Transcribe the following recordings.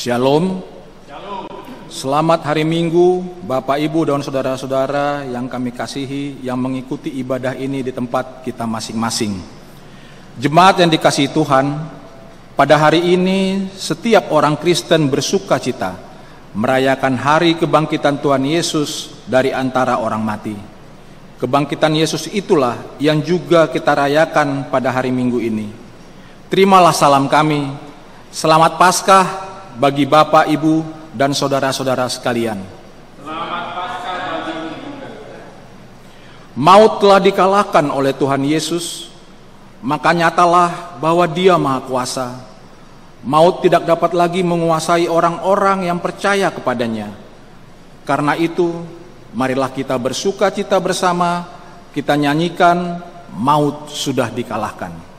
Shalom. Selamat hari Minggu, Bapak, Ibu, dan saudara-saudara yang kami kasihi yang mengikuti ibadah ini di tempat kita masing-masing. Jemaat yang dikasihi Tuhan, pada hari ini setiap orang Kristen bersuka cita merayakan hari kebangkitan Tuhan Yesus dari antara orang mati. Kebangkitan Yesus itulah yang juga kita rayakan pada hari Minggu ini. Terimalah salam kami, selamat Paskah bagi Bapak, Ibu, dan saudara-saudara sekalian. Selamat Paskah bagimu juga. Maut telah dikalahkan oleh Tuhan Yesus, maka nyatalah bahwa Dia Maha Kuasa. Maut tidak dapat lagi menguasai orang-orang yang percaya kepadanya. Karena itu, marilah kita bersuka cita bersama, kita nyanyikan maut sudah dikalahkan.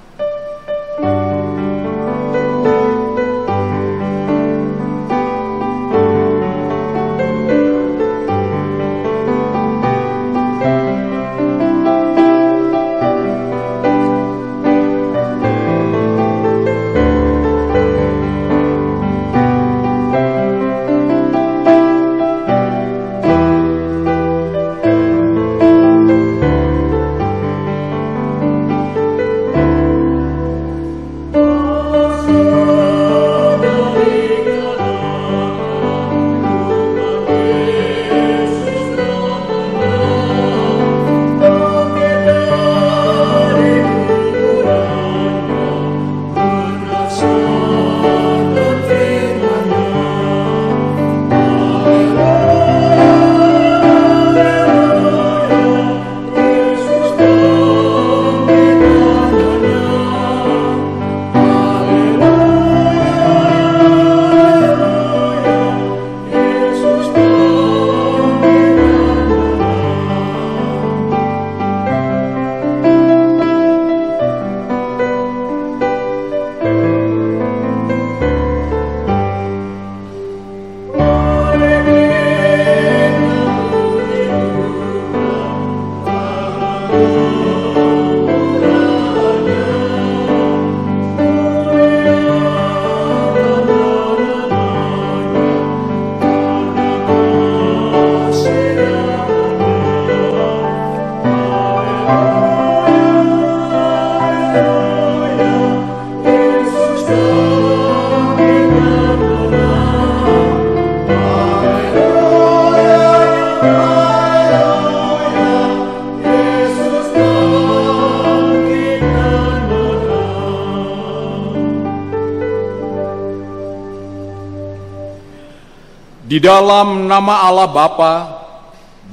Di dalam nama Allah Bapa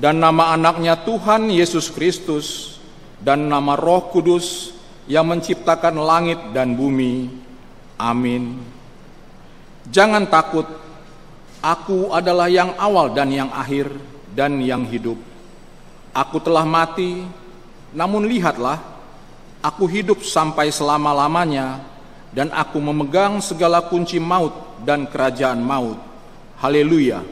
dan nama anaknya Tuhan Yesus Kristus dan nama Roh Kudus yang menciptakan langit dan bumi. Amin. Jangan takut, aku adalah yang awal dan yang akhir dan yang hidup. Aku telah mati, namun lihatlah, aku hidup sampai selama-lamanya dan aku memegang segala kunci maut dan kerajaan maut. Haleluya.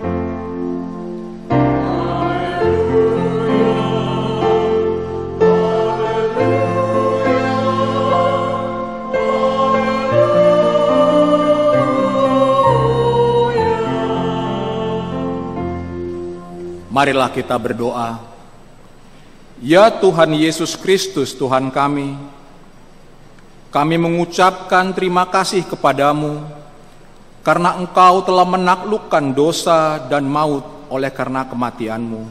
Marilah kita berdoa. Ya Tuhan Yesus Kristus, Tuhan kami mengucapkan terima kasih kepadamu karena Engkau telah menaklukkan dosa dan maut oleh karena kematian-Mu.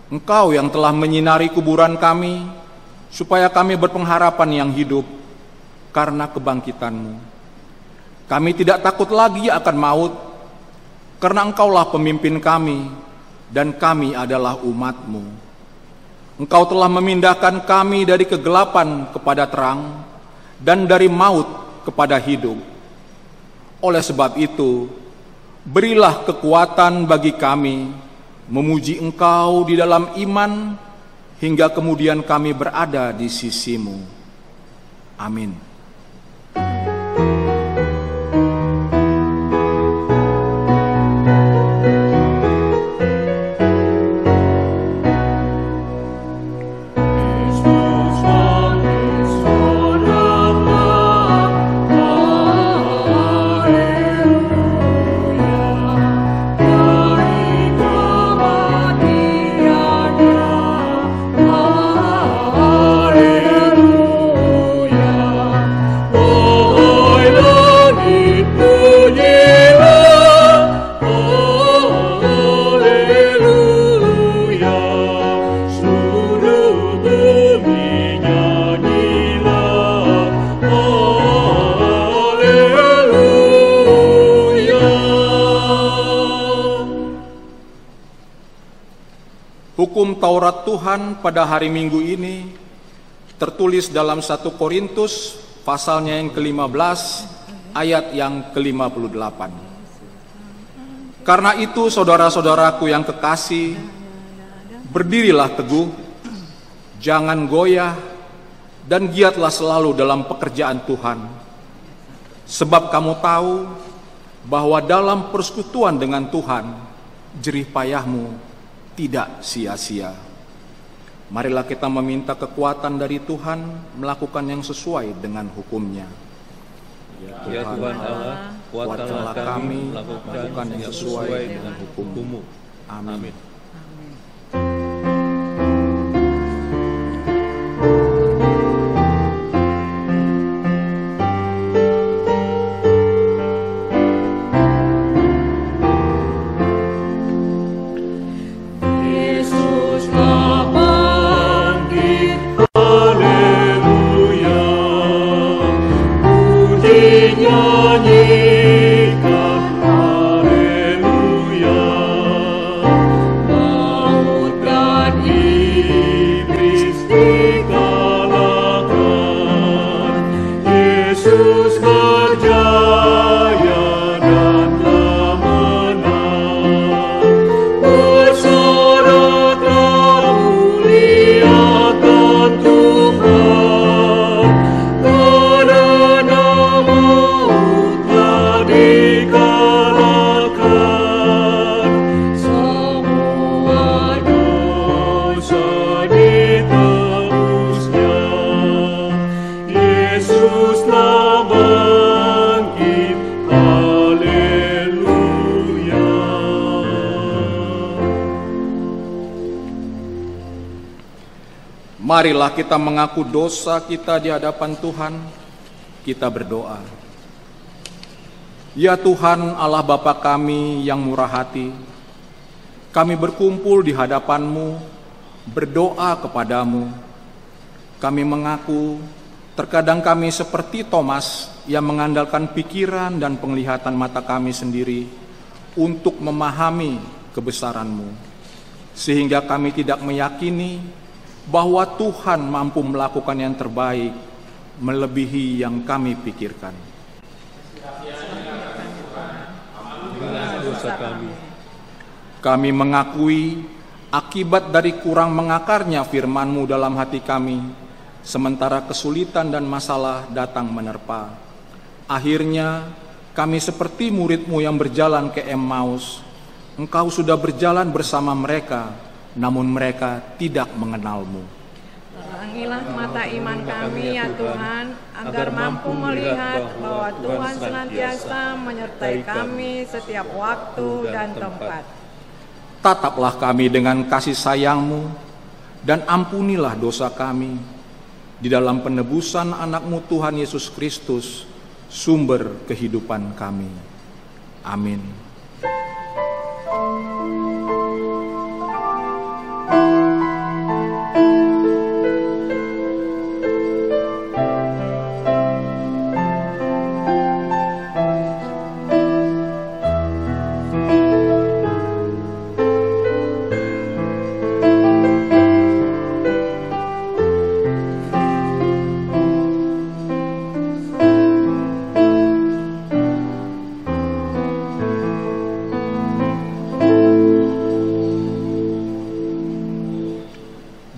Engkau yang telah menyinari kuburan kami, supaya kami berpengharapan yang hidup karena kebangkitan-Mu. Kami tidak takut lagi akan maut, karena Engkaulah pemimpin kami, dan kami adalah umat-Mu. Engkau telah memindahkan kami dari kegelapan kepada terang, dan dari maut kepada hidup. Oleh sebab itu, berilah kekuatan bagi kami memuji Engkau di dalam iman hingga kemudian kami berada di sisi-Mu. Amin. Hukum Taurat Tuhan pada hari Minggu ini tertulis dalam 1 Korintus pasalnya yang ke-15 ayat yang ke-58. Karena itu saudara-saudaraku yang kekasih, berdirilah teguh, jangan goyah, dan giatlah selalu dalam pekerjaan Tuhan. Sebab kamu tahu bahwa dalam persekutuan dengan Tuhan, jerih payahmu tidak sia-sia. Marilah kita meminta kekuatan dari Tuhan melakukan yang sesuai dengan hukum-Nya. Ya Tuhan Allah, kuatkanlah kami melakukan yang sesuai dengan hukum-Mu. Amin. Marilah kita mengaku dosa kita di hadapan Tuhan, kita berdoa. Ya Tuhan Allah Bapa kami yang murah hati, kami berkumpul di hadapan-Mu, berdoa kepadamu. Kami mengaku terkadang kami seperti Thomas yang mengandalkan pikiran dan penglihatan mata kami sendiri untuk memahami kebesaran-Mu, sehingga kami tidak meyakini bahwa Tuhan mampu melakukan yang terbaik melebihi yang kami pikirkan. Kami mengakui akibat dari kurang mengakarnya firman-Mu dalam hati kami, sementara kesulitan dan masalah datang menerpa. Akhirnya kami seperti murid-Mu yang berjalan ke Emmaus. Engkau sudah berjalan bersama mereka, namun mereka tidak mengenal-Mu. Terangilah mata iman kami ya Tuhan, agar mampu melihat bahwa Tuhan senantiasa menyertai kami setiap waktu dan tempat. Tataplah kami dengan kasih sayang-Mu, dan ampunilah dosa kami. Di dalam penebusan anak-Mu Tuhan Yesus Kristus, sumber kehidupan kami. Amin.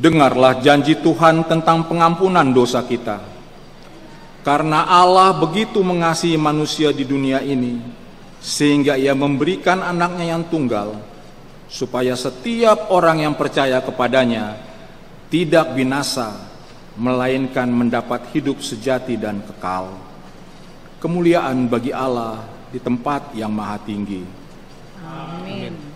Dengarlah janji Tuhan tentang pengampunan dosa kita. Karena Allah begitu mengasihi manusia di dunia ini, sehingga Ia memberikan anaknya yang tunggal, supaya setiap orang yang percaya kepadanya tidak binasa, melainkan mendapat hidup sejati dan kekal. Kemuliaan bagi Allah di tempat yang maha tinggi. Amin.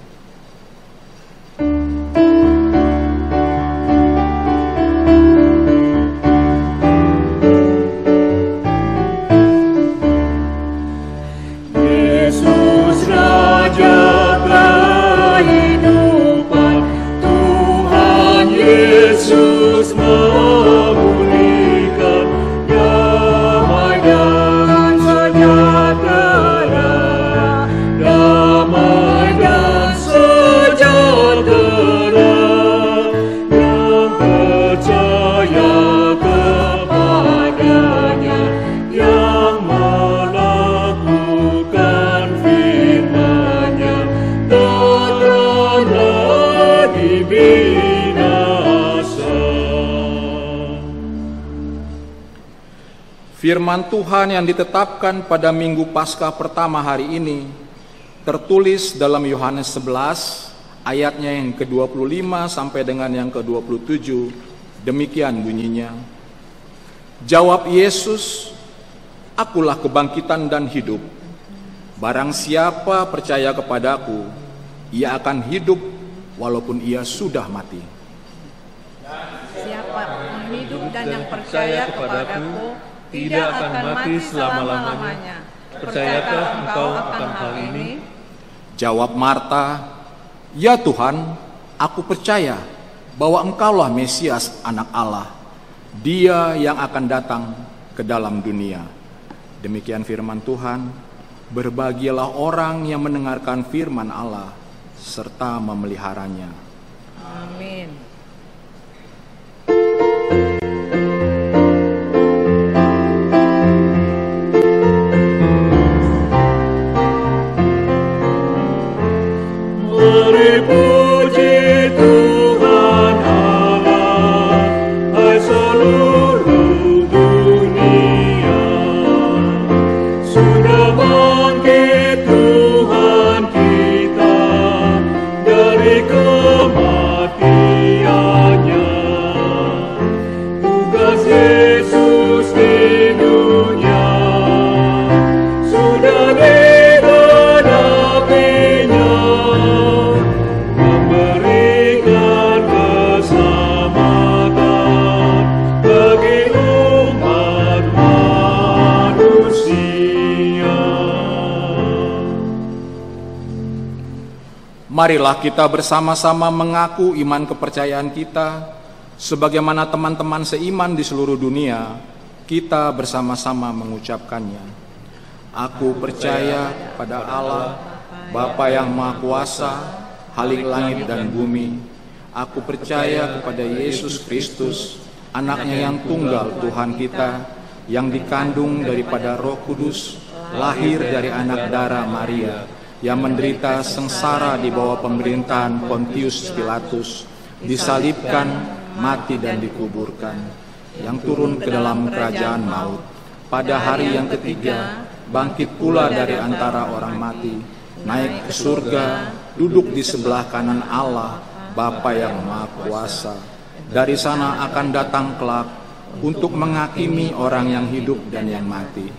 Damai dan sejahtera. binasa. Firman Tuhan yang ditetapkan pada Minggu Paskah pertama hari ini tertulis dalam Yohanes 11 ayatnya yang ke-25 sampai dengan yang ke-27. Demikian bunyinya. Jawab Yesus, "Akulah kebangkitan dan hidup. Barang siapa percaya kepadaku, ia akan hidup walaupun ia sudah mati. Siapa yang hidup dan yang percaya kepadaku tidak akan mati selama-lamanya. Percayakah engkau akan hal ini?" Jawab Marta, "Ya Tuhan, aku percaya bahwa Engkaulah Mesias, Anak Allah, Dia yang akan datang ke dalam dunia." Demikian firman Tuhan. Berbahagialah orang yang mendengarkan firman Allah serta memeliharanya. Amin. Mari puji Tuhan Allah, hai seluruh dunia. Sudah bangkit Tuhan kita dari kematiannya. Tugas Yesus di dunia sudah digenapinya, memberikan keselamatan bagi umat manusia. Marilah kita bersama-sama mengaku iman kepercayaan kita, sebagaimana teman-teman seiman di seluruh dunia, kita bersama-sama mengucapkannya. Aku percaya pada Allah, Bapa yang Maha Kuasa, Khalik langit dan bumi. Aku percaya kepada Yesus Kristus, Anaknya yang tunggal Tuhan kita, yang dikandung daripada Roh Kudus, lahir dari anak darah Maria, yang menderita sengsara di bawah pemerintahan Pontius Pilatus, disalibkan, mati dan dikuburkan, yang turun ke dalam kerajaan maut. Pada hari yang ketiga, bangkit pula dari antara orang mati, naik ke surga, duduk di sebelah kanan Allah, Bapa yang Maha Kuasa. Dari sana akan datang kelak untuk menghakimi orang yang hidup dan yang mati.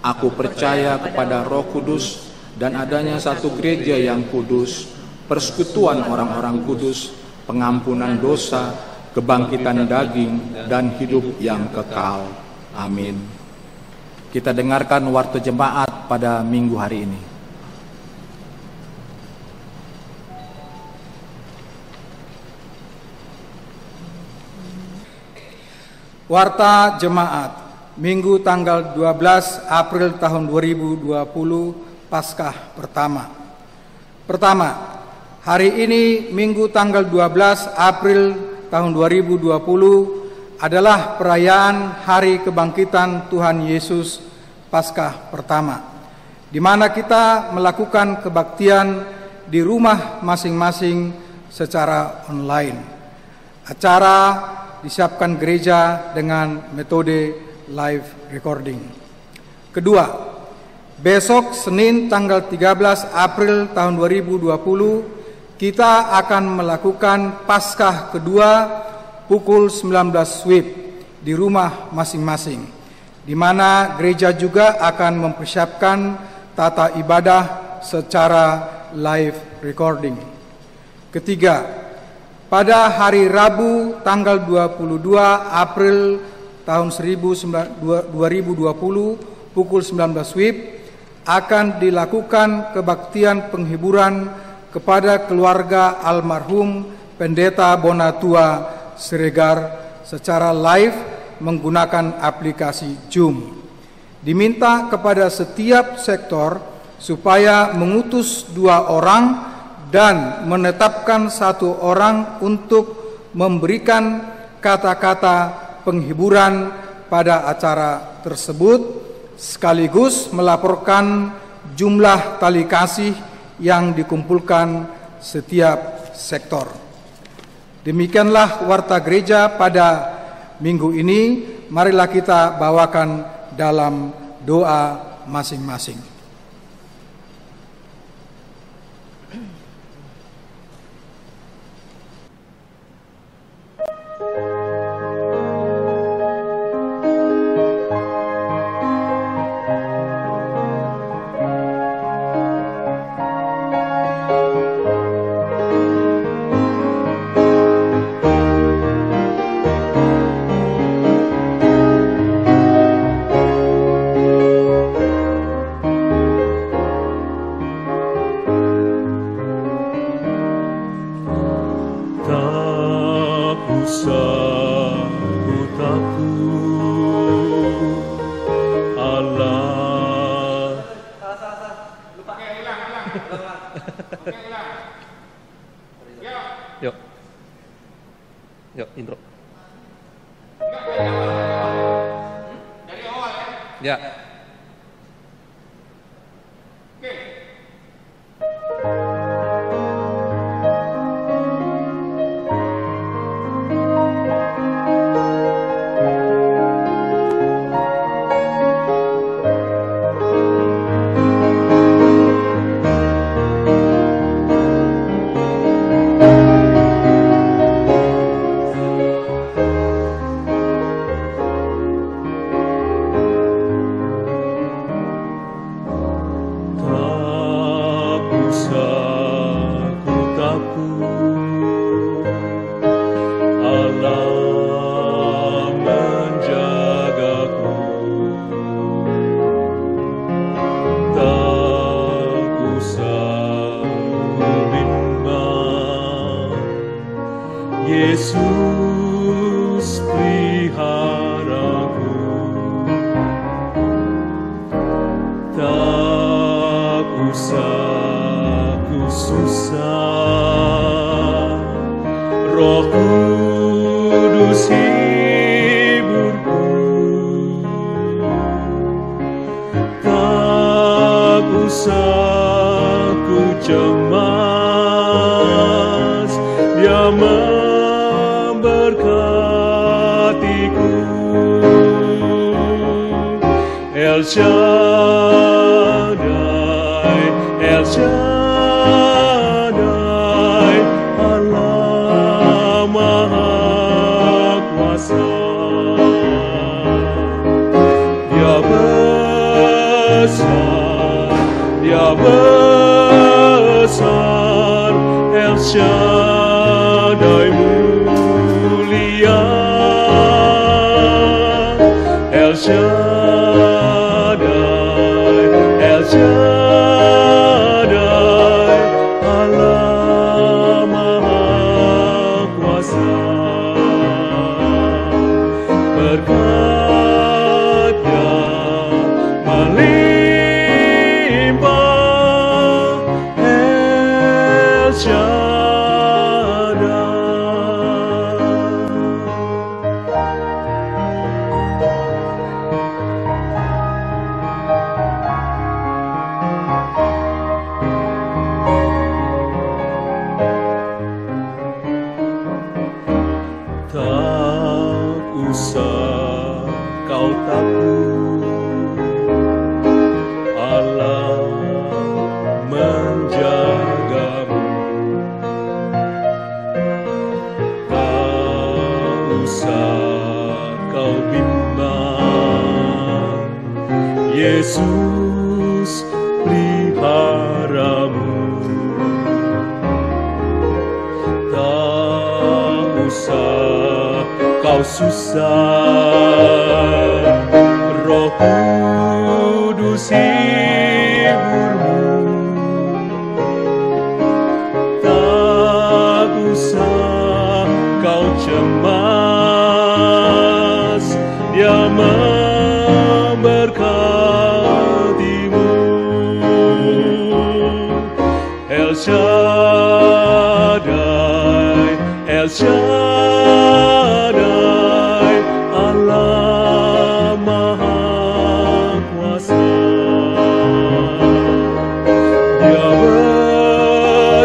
Aku percaya kepada Roh Kudus dan adanya satu gereja yang kudus, persekutuan orang-orang kudus, pengampunan dosa, kebangkitan daging, dan hidup yang kekal. Amin. Kita dengarkan warta jemaat pada minggu hari ini. Warta Jemaat, Minggu tanggal 12 April tahun 2020, Paskah pertama. Pertama, hari ini Minggu tanggal 12 April tahun 2020 adalah perayaan Hari Kebangkitan Tuhan Yesus Paskah pertama, di mana kita melakukan kebaktian di rumah masing-masing secara online. Acara disiapkan gereja dengan metode live recording. Kedua, besok Senin tanggal 13 April tahun 2020 kita akan melakukan Paskah kedua pukul 19 WIB di rumah masing-masing, di mana gereja juga akan mempersiapkan tata ibadah secara live recording. Ketiga, pada hari Rabu tanggal 22 April tahun 2020 pukul 19 WIB akan dilakukan kebaktian penghiburan kepada keluarga almarhum Pendeta Bonatua Siregar secara live menggunakan aplikasi Zoom. Diminta kepada setiap sektor supaya mengutus 2 orang dan menetapkan 1 orang untuk memberikan kata-kata penghiburan pada acara tersebut, sekaligus melaporkan jumlah tali kasih yang dikumpulkan setiap sektor. Demikianlah warta gereja pada minggu ini. Marilah kita bawakan dalam doa masing-masing. Yuk, intro. Dari awal ya? Ya. Oke. Yesus peliharaku, tak usah ku susah, Roh Kudus hiburku, tak usah ku cemas, Dia memberkatiku. El Shaddai, El Shaddai, Allah Maha Kuasa. Dia besar, Dia besar, El Shaddai mulia, El Shaddai, El Shaddai, Allah Maha Kuasa. Berkat-Nya melimpah, El Shaddai. Tak usah kau takut, Allah menjagamu. Tak usah kau bimbang, Yesus peliharamu. Tak usah kau susah, Roh Kudus hiburmu. Tak usah kau cemas, Dia memberkatimu. El Shaddai, El Shaddai, Allah Maha Kuasa. Dia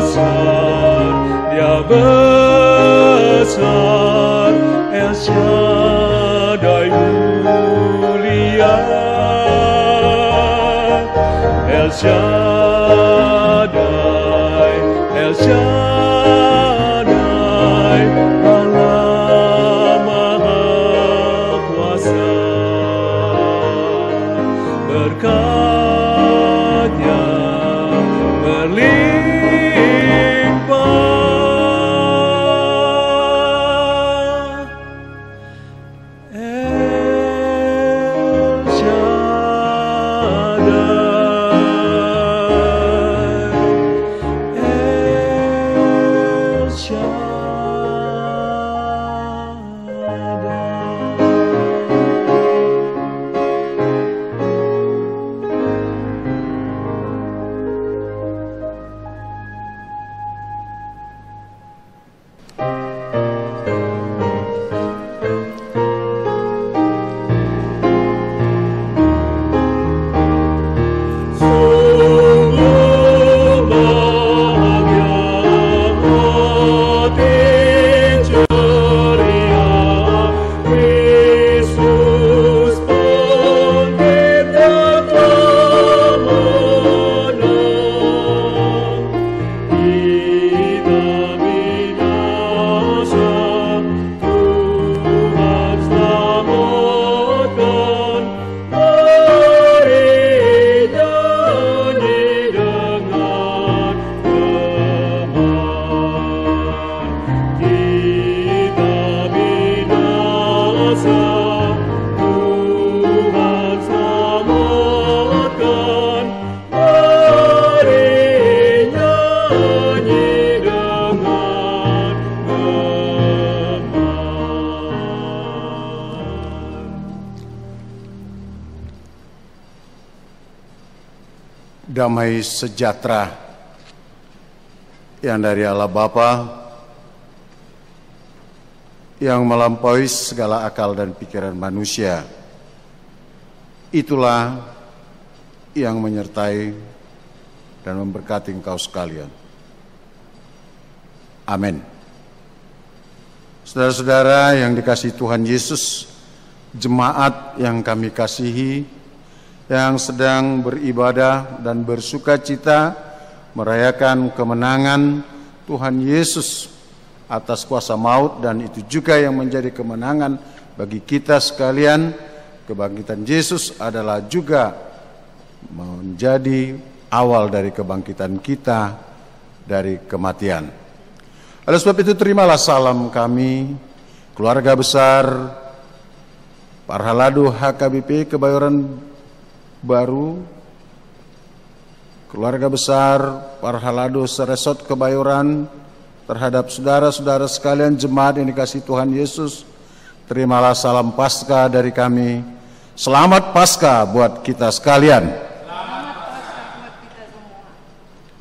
besar, Dia besar, Shaddai mulia, El Shaddai, El Shaddai, Allah Maha Kuasa. Berkat-Nya berlimpah. El Shaddai, El Shaddai. Damai sejahtera yang dari Allah Bapa, yang melampaui segala akal dan pikiran manusia, itulah yang menyertai dan memberkati engkau sekalian. Amin. Saudara-saudara yang dikasihi Tuhan Yesus, jemaat yang kami kasihi, yang sedang beribadah dan bersuka cita merayakan kemenangan Tuhan Yesus atas kuasa maut, dan itu juga yang menjadi kemenangan bagi kita sekalian. Kebangkitan Yesus adalah juga menjadi awal dari kebangkitan kita dari kematian. Oleh sebab itu terimalah salam kami, keluarga besar Parhaladu HKBP Kebayoran Baru, keluarga besar Parhaladu Seresot Kebayoran, terhadap saudara-saudara sekalian jemaat yang dikasihi Tuhan Yesus, terimalah salam Paskah dari kami. Selamat Paskah buat kita sekalian.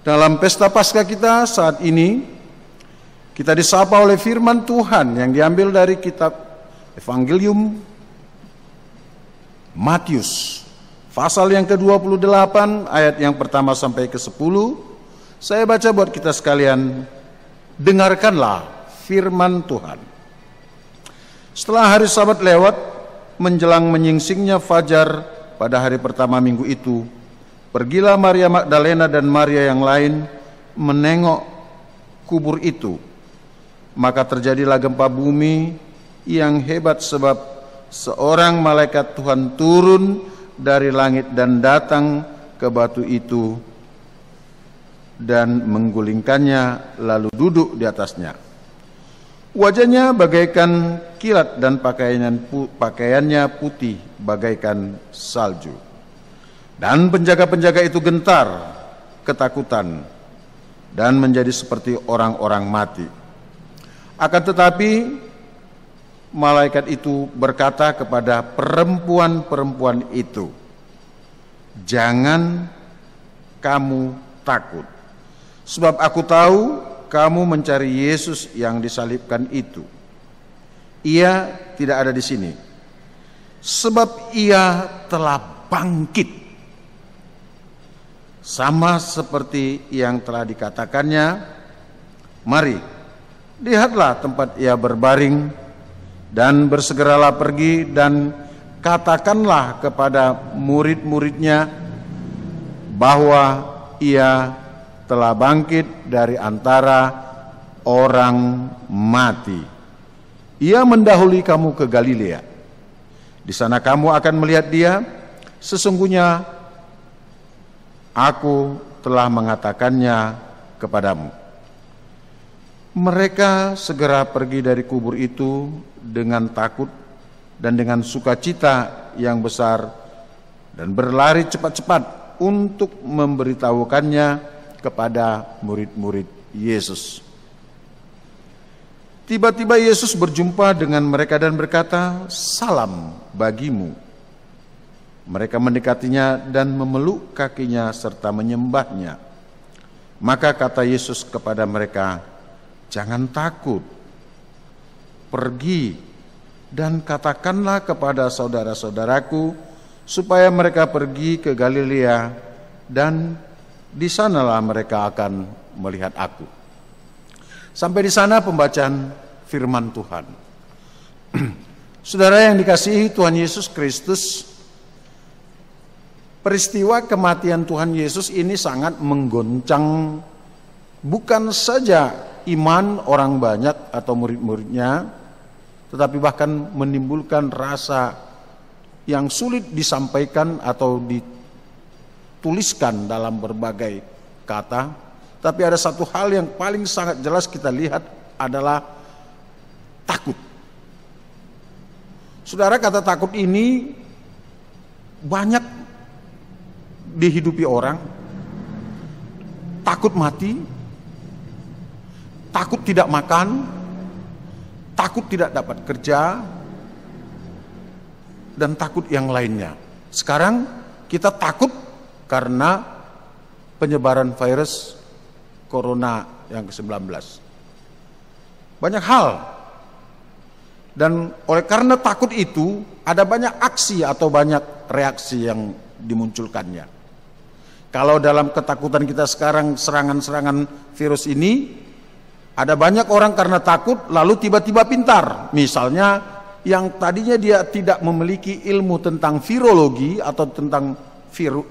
Dalam pesta Paskah kita saat ini, kita disapa oleh firman Tuhan yang diambil dari kitab Evangelium Matius, pasal yang ke-28, ayat yang pertama sampai ke-10. Saya baca buat kita sekalian. Dengarkanlah firman Tuhan. Setelah hari Sabat lewat, menjelang menyingsingnya fajar pada hari pertama minggu itu, pergilah Maria Magdalena dan Maria yang lain menengok kubur itu. Maka terjadilah gempa bumi yang hebat, sebab seorang malaikat Tuhan turun dari langit dan datang ke batu itu dan menggulingkannya, lalu duduk di atasnya. Wajahnya bagaikan kilat dan pakaiannya putih bagaikan salju. Dan penjaga-penjaga itu gentar, ketakutan, dan menjadi seperti orang-orang mati. Akan tetapi malaikat itu berkata kepada perempuan-perempuan itu, "Jangan kamu takut, sebab aku tahu kamu mencari Yesus yang disalibkan itu. Ia tidak ada di sini, sebab ia telah bangkit, sama seperti yang telah dikatakannya. Mari, lihatlah tempat ia berbaring, Dan bersegeralah pergi dan katakanlah kepada murid-muridnya bahwa ia telah bangkit dari antara orang mati. Ia mendahului kamu ke Galilea. Di sana kamu akan melihat dia. Sesungguhnya aku telah mengatakannya kepadamu. Mereka segera pergi dari kubur itu dengan takut dan dengan sukacita yang besar dan berlari cepat-cepat untuk memberitahukannya kepada murid-murid Yesus. Tiba-tiba Yesus berjumpa dengan mereka dan berkata, "Salam bagimu." Mereka mendekatinya dan memeluk kakinya serta menyembahnya. Maka kata Yesus kepada mereka, "Jangan takut. Pergi dan katakanlah kepada saudara-saudaraku supaya mereka pergi ke Galilea dan di sanalah mereka akan melihat aku." Sampai di sana pembacaan firman Tuhan. Saudara yang dikasihi Tuhan Yesus Kristus, peristiwa kematian Tuhan Yesus ini sangat menggoncang bukan saja iman orang banyak atau murid-muridnya, tetapi bahkan menimbulkan rasa yang sulit disampaikan atau dituliskan dalam berbagai kata. Tapi ada satu hal yang paling sangat jelas kita lihat adalah takut. Saudara, kata takut ini banyak dihidupi orang. Takut mati, takut tidak makan, takut tidak dapat kerja, dan takut yang lainnya. Sekarang kita takut karena penyebaran virus Corona yang ke-19. Banyak hal. Dan oleh karena takut itu, ada banyak aksi atau banyak reaksi yang dimunculkannya. Kalau dalam ketakutan kita sekarang, serangan-serangan virus ini, ada banyak orang karena takut lalu tiba-tiba pintar. Misalnya yang tadinya dia tidak memiliki ilmu tentang virologi atau tentang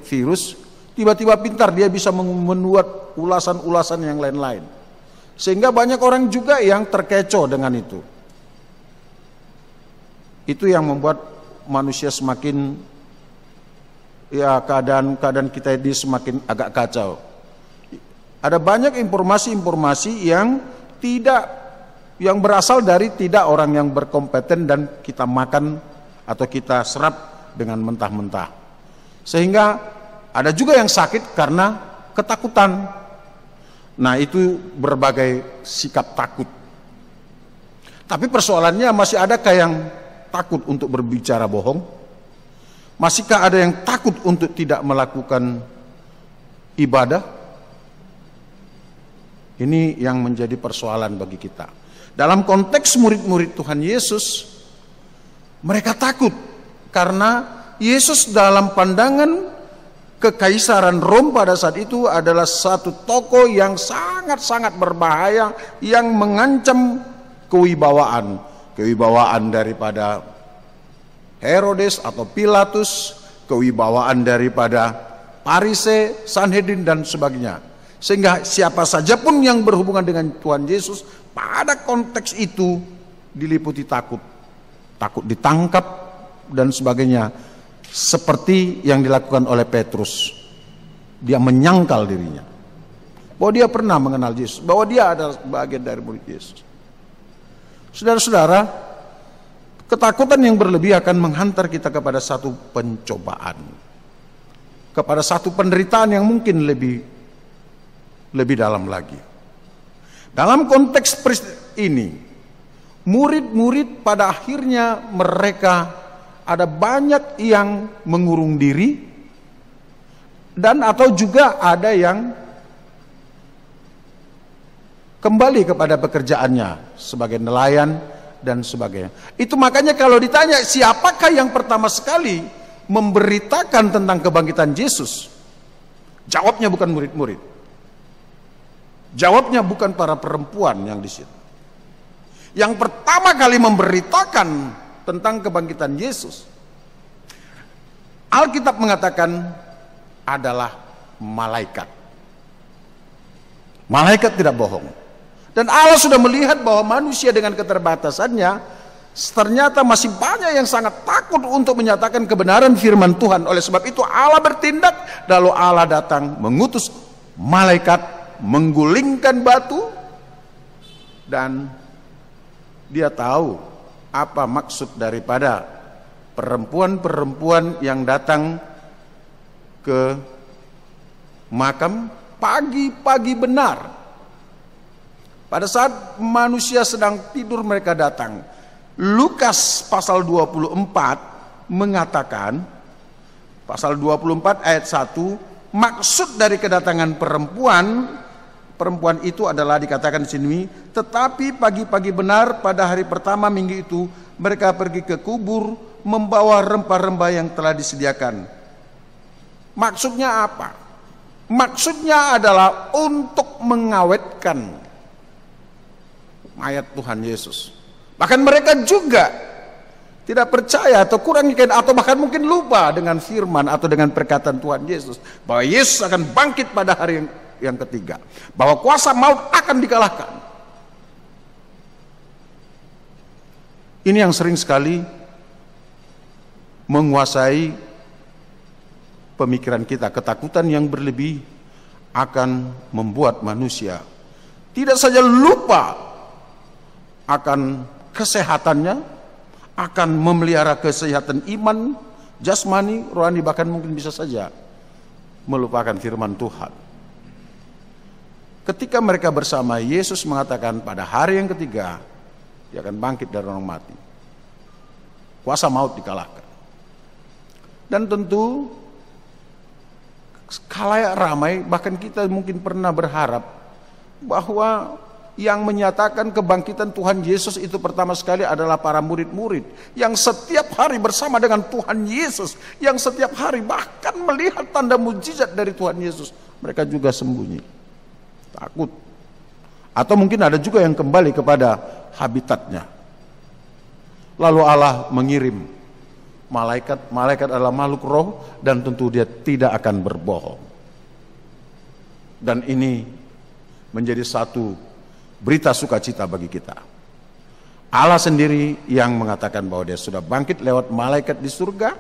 virus, tiba-tiba pintar, dia bisa membuat ulasan-ulasan yang lain-lain. Sehingga banyak orang juga yang terkecoh dengan itu. Itu yang membuat manusia semakin, ya, keadaan kita ini semakin agak kacau. Ada banyak informasi-informasi yang berasal dari tidak orang yang berkompeten dan kita makan atau kita serap dengan mentah-mentah. Sehingga ada juga yang sakit karena ketakutan. Nah, itu berbagai sikap takut. Tapi persoalannya, masih adakah yang takut untuk berbicara bohong? Masihkah ada yang takut untuk tidak melakukan ibadah? Ini yang menjadi persoalan bagi kita. Dalam konteks murid-murid Tuhan Yesus, mereka takut karena Yesus dalam pandangan Kekaisaran Rom pada saat itu adalah satu tokoh yang sangat-sangat berbahaya, yang mengancam kewibawaan daripada Herodes atau Pilatus, kewibawaan daripada Parise, Sanhedrin dan sebagainya. Sehingga siapa saja pun yang berhubungan dengan Tuhan Yesus pada konteks itu diliputi takut. Takut ditangkap dan sebagainya. Seperti yang dilakukan oleh Petrus. Dia menyangkal dirinya bahwa dia pernah mengenal Yesus, bahwa dia adalah bagian dari murid Yesus. Saudara-saudara, ketakutan yang berlebih akan menghantar kita kepada satu pencobaan, kepada satu penderitaan yang mungkin lebih dalam lagi. Dalam konteks ini, murid-murid pada akhirnya mereka ada banyak yang mengurung diri, dan atau juga ada yang kembali kepada pekerjaannya sebagai nelayan dan sebagainya. Itu makanya kalau ditanya siapakah yang pertama sekali memberitakan tentang kebangkitan Yesus, jawabnya bukan murid-murid. Jawabnya bukan para perempuan yang di situ. yang pertama kali memberitakan tentang kebangkitan Yesus, Alkitab mengatakan adalah malaikat. Malaikat tidak bohong. Dan Allah sudah melihat bahwa manusia dengan keterbatasannya ternyata masih banyak yang sangat takut untuk menyatakan kebenaran firman Tuhan. Oleh sebab itu Allah bertindak, lalu Allah datang mengutus malaikat menggulingkan batu, dan dia tahu apa maksud daripada perempuan-perempuan yang datang ke makam pagi-pagi benar. Pada saat manusia sedang tidur mereka datang. Lukas pasal 24 mengatakan, pasal 24 ayat 1, maksud dari kedatangan perempuan itu adalah dikatakan di sini, tetapi pagi-pagi benar pada hari pertama minggu itu mereka pergi ke kubur membawa rempah-rempah yang telah disediakan. Maksudnya apa? Maksudnya adalah untuk mengawetkan mayat Tuhan Yesus. Bahkan mereka juga tidak percaya atau kurang yakin atau bahkan mungkin lupa dengan firman atau dengan perkataan Tuhan Yesus bahwa Yesus akan bangkit pada hari yang ketiga, bahwa kuasa maut akan dikalahkan. Ini yang sering sekali menguasai pemikiran kita. Ketakutan yang berlebih akan membuat manusia tidak saja lupa akan kesehatannya, akan memelihara kesehatan iman, jasmani, rohani, bahkan mungkin bisa saja melupakan firman Tuhan. Ketika mereka bersama, Yesus mengatakan pada hari yang ketiga dia akan bangkit dari orang mati. Kuasa maut dikalahkan. Dan tentu khalayak ramai, bahkan kita mungkin pernah berharap bahwa yang menyatakan kebangkitan Tuhan Yesus itu pertama sekali adalah para murid-murid yang setiap hari bersama dengan Tuhan Yesus, yang setiap hari bahkan melihat tanda mujizat dari Tuhan Yesus. Mereka juga sembunyi, takut. Atau mungkin ada juga yang kembali kepada habitatnya. Lalu Allah mengirim malaikat. Malaikat adalah makhluk roh dan tentu dia tidak akan berbohong. Dan ini menjadi satu berita sukacita bagi kita. Allah sendiri yang mengatakan bahwa dia sudah bangkit lewat malaikat di surga.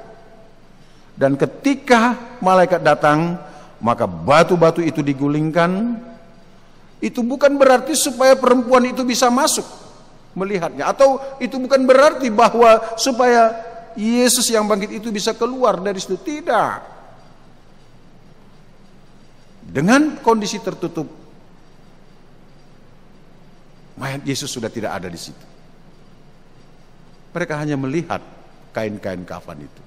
Dan ketika malaikat datang, maka batu-batu itu digulingkan. Itu bukan berarti supaya perempuan itu bisa masuk melihatnya, atau itu bukan berarti bahwa supaya Yesus yang bangkit itu bisa keluar dari situ. Tidak. Dengan kondisi tertutup, mayat Yesus sudah tidak ada di situ. Mereka hanya melihat kain-kain kafan itu.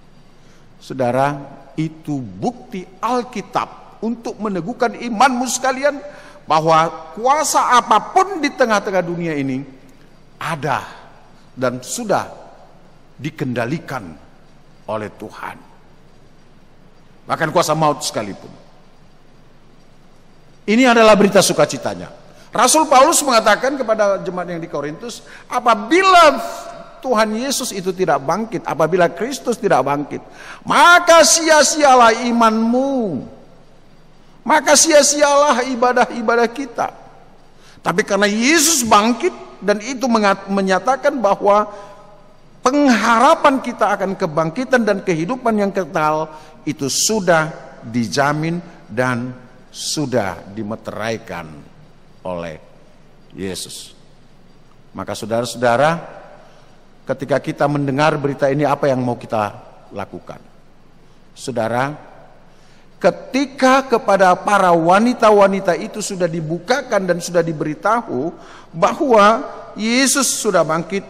Saudara, itu bukti Alkitab untuk meneguhkan imanmu sekalian bahwa kuasa apapun di tengah-tengah dunia ini ada dan sudah dikendalikan oleh Tuhan. Bahkan kuasa maut sekalipun. Ini adalah berita sukacitanya. Rasul Paulus mengatakan kepada jemaat yang di Korintus, apabila Tuhan Yesus itu tidak bangkit, apabila Kristus tidak bangkit, maka sia-sialah imanmu, maka sia-sialah ibadah-ibadah kita. Tapi karena Yesus bangkit, dan itu menyatakan bahwa pengharapan kita akan kebangkitan dan kehidupan yang kekal itu sudah dijamin dan sudah dimeteraikan oleh Yesus. Maka saudara-saudara, ketika kita mendengar berita ini, apa yang mau kita lakukan? Saudara, ketika kepada para wanita-wanita itu sudah dibukakan dan sudah diberitahu bahwa Yesus sudah bangkit,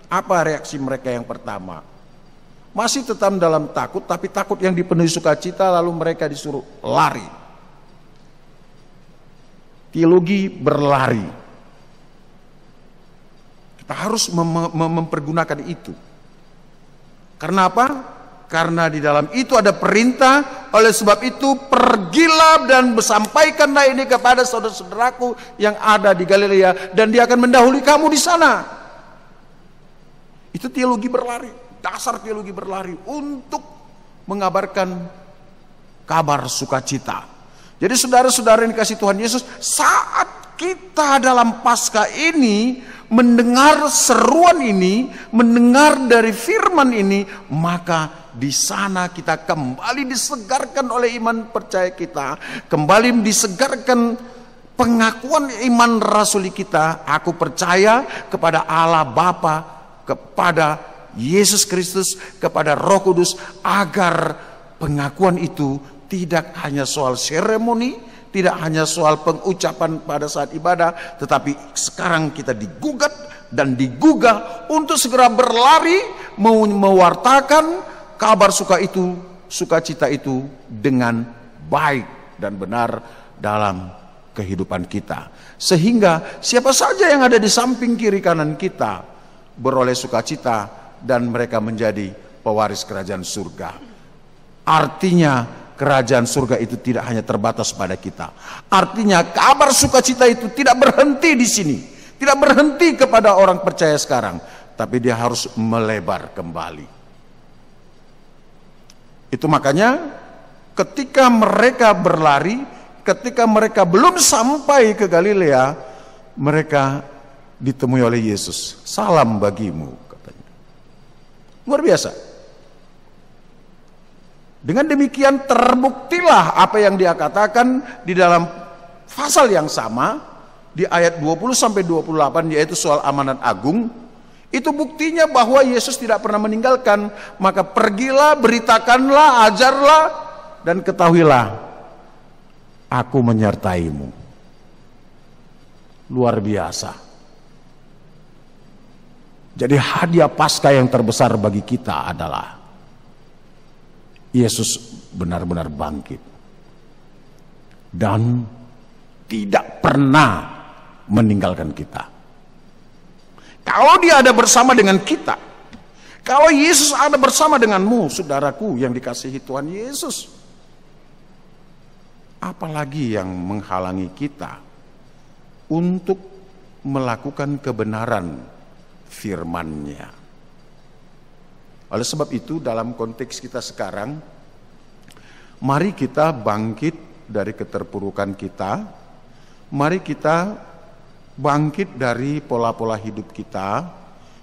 apa reaksi mereka yang pertama? Masih tetap dalam takut, tapi takut yang dipenuhi sukacita, lalu mereka disuruh lari. Teologi berlari. Kita harus mempergunakan itu. Karena apa? Karena di dalam itu ada perintah. Oleh sebab itu pergilah dan sampaikanlah ini kepada saudara-saudaraku yang ada di Galilea, dan dia akan mendahului kamu di sana. Itu teologi berlari, dasar teologi berlari untuk mengabarkan kabar sukacita. Jadi saudara-saudara yang dikasihi Tuhan Yesus, saat kita dalam Paskah ini mendengar seruan ini, mendengar dari firman ini, maka di sana kita kembali disegarkan oleh iman percaya kita, kembali disegarkan pengakuan iman rasuli kita. Aku percaya kepada Allah Bapa, kepada Yesus Kristus, kepada Roh Kudus, agar pengakuan itu tidak hanya soal seremoni, tidak hanya soal pengucapan pada saat ibadah, tetapi sekarang kita digugat dan digugah untuk segera berlari mewartakan kabar sukacita itu dengan baik dan benar dalam kehidupan kita. Sehingga siapa saja yang ada di samping kiri kanan kita beroleh sukacita dan mereka menjadi pewaris kerajaan surga. Artinya kerajaan surga itu tidak hanya terbatas pada kita. Artinya kabar sukacita itu tidak berhenti di sini, tidak berhenti kepada orang percaya sekarang, tapi dia harus melebar kembali. Itu makanya ketika mereka berlari, ketika mereka belum sampai ke Galilea, mereka ditemui oleh Yesus. Salam bagimu, katanya. Luar biasa. Dengan demikian terbuktilah apa yang dia katakan di dalam pasal yang sama di ayat 20 sampai 28, yaitu soal amanat agung. Itu buktinya bahwa Yesus tidak pernah meninggalkan. Maka pergilah, beritakanlah, ajarlah, dan ketahuilah, aku menyertaimu. Luar biasa. Jadi hadiah Paskah yang terbesar bagi kita adalah Yesus benar-benar bangkit dan tidak pernah meninggalkan kita. Kalau dia ada bersama dengan kita, kalau Yesus ada bersama denganmu, saudaraku yang dikasihi Tuhan Yesus, apalagi yang menghalangi kita untuk melakukan kebenaran firman-Nya? Oleh sebab itu dalam konteks kita sekarang, mari kita bangkit dari keterpurukan kita, mari kita bangkit dari pola-pola hidup kita.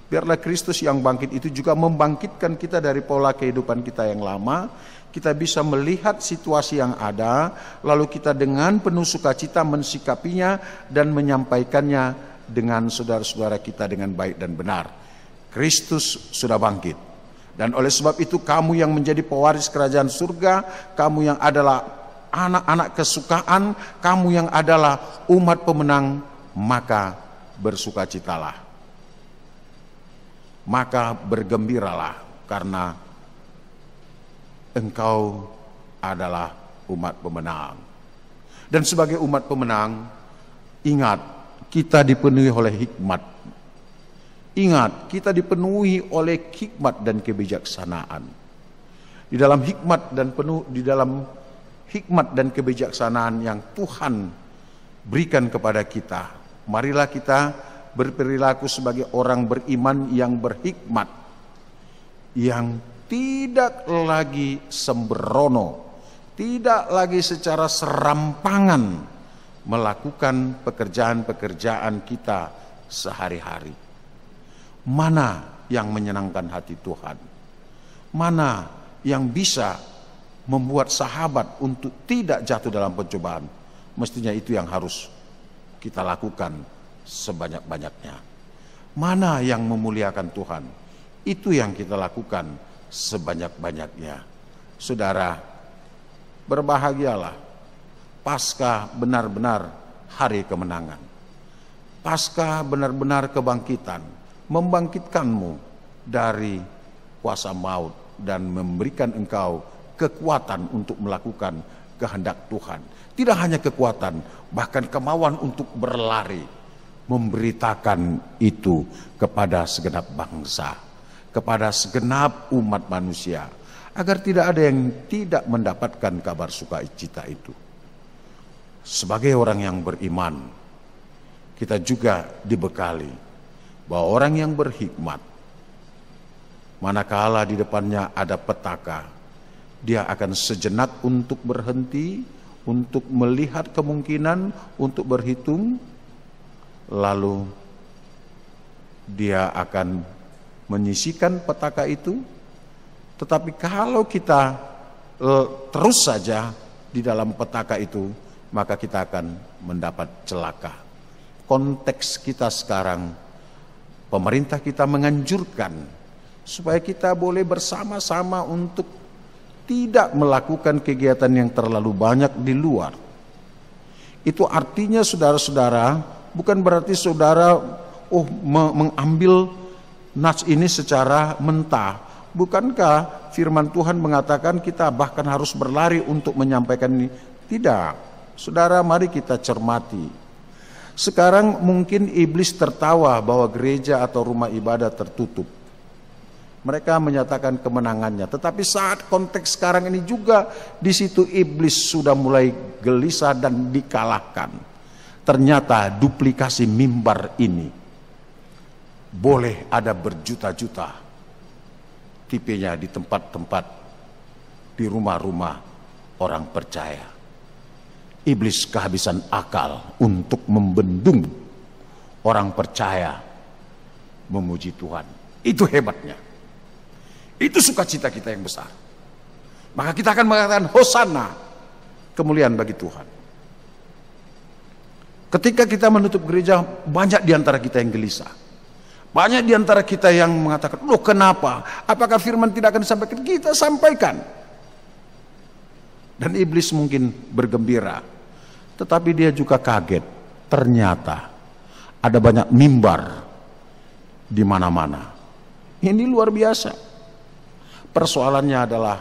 Biarlah Kristus yang bangkit itu juga membangkitkan kita dari pola kehidupan kita yang lama. Kita bisa melihat situasi yang ada, lalu kita dengan penuh sukacita mensikapinya dan menyampaikannya dengan saudara-saudara kita dengan baik dan benar. Kristus sudah bangkit. Dan oleh sebab itu kamu yang menjadi pewaris kerajaan surga, kamu yang adalah anak-anak kesukaan, kamu yang adalah umat pemenang, maka bersukacitalah. Maka bergembiralah karena engkau adalah umat pemenang. Dan sebagai umat pemenang, ingat, kita dipenuhi oleh hikmat. Ingat, kita dipenuhi oleh hikmat dan kebijaksanaan. Di dalam hikmat dan kebijaksanaan yang Tuhan berikan kepada kita, marilah kita berperilaku sebagai orang beriman yang berhikmat, yang tidak lagi sembrono, tidak lagi secara serampangan melakukan pekerjaan-pekerjaan kita sehari-hari. Mana yang menyenangkan hati Tuhan? Mana yang bisa membuat sahabat untuk tidak jatuh dalam pencobaan? Mestinya itu yang harus kita lakukan sebanyak-banyaknya. Mana yang memuliakan Tuhan? Itu yang kita lakukan sebanyak-banyaknya. Saudara, berbahagialah. Paskah benar-benar hari kemenangan. Paskah benar-benar kebangkitan. Membangkitkanmu dari kuasa maut dan memberikan engkau kekuatan untuk melakukan kehendak Tuhan. Tidak hanya kekuatan, bahkan kemauan untuk berlari, memberitakan itu kepada segenap bangsa, kepada segenap umat manusia, agar tidak ada yang tidak mendapatkan kabar sukacita itu. Sebagai orang yang beriman, kita juga dibekali bahwa orang yang berhikmat manakala di depannya ada petaka, dia akan sejenak untuk berhenti, untuk melihat kemungkinan, untuk berhitung, lalu dia akan menyisihkan petaka itu. Tetapi kalau kita terus saja di dalam petaka itu, maka kita akan mendapat celaka. Konteks kita sekarang, pemerintah kita menganjurkan supaya kita boleh bersama-sama untuk tidak melakukan kegiatan yang terlalu banyak di luar. Itu artinya saudara-saudara, bukan berarti saudara mengambil nas ini secara mentah. Bukankah firman Tuhan mengatakan kita bahkan harus berlari untuk menyampaikan ini? Tidak. Saudara, mari kita cermati. Sekarang mungkin iblis tertawa bahwa gereja atau rumah ibadah tertutup. Mereka menyatakan kemenangannya. Tetapi saat konteks sekarang ini juga, di situ iblis sudah mulai gelisah dan dikalahkan. Ternyata duplikasi mimbar ini boleh ada berjuta-juta tipenya di tempat-tempat, di rumah-rumah orang percaya. Iblis kehabisan akal untuk membendung orang percaya memuji Tuhan. Itu hebatnya. Itu sukacita kita yang besar. Maka kita akan mengatakan Hosana, kemuliaan bagi Tuhan. Ketika kita menutup gereja, banyak di antara kita yang gelisah. Banyak di antara kita yang mengatakan, loh kenapa? Apakah firman tidak akan disampaikan? Kita sampaikan. Dan iblis mungkin bergembira. Tetapi dia juga kaget. Ternyata ada banyak mimbar di mana-mana. Ini luar biasa. Persoalannya adalah,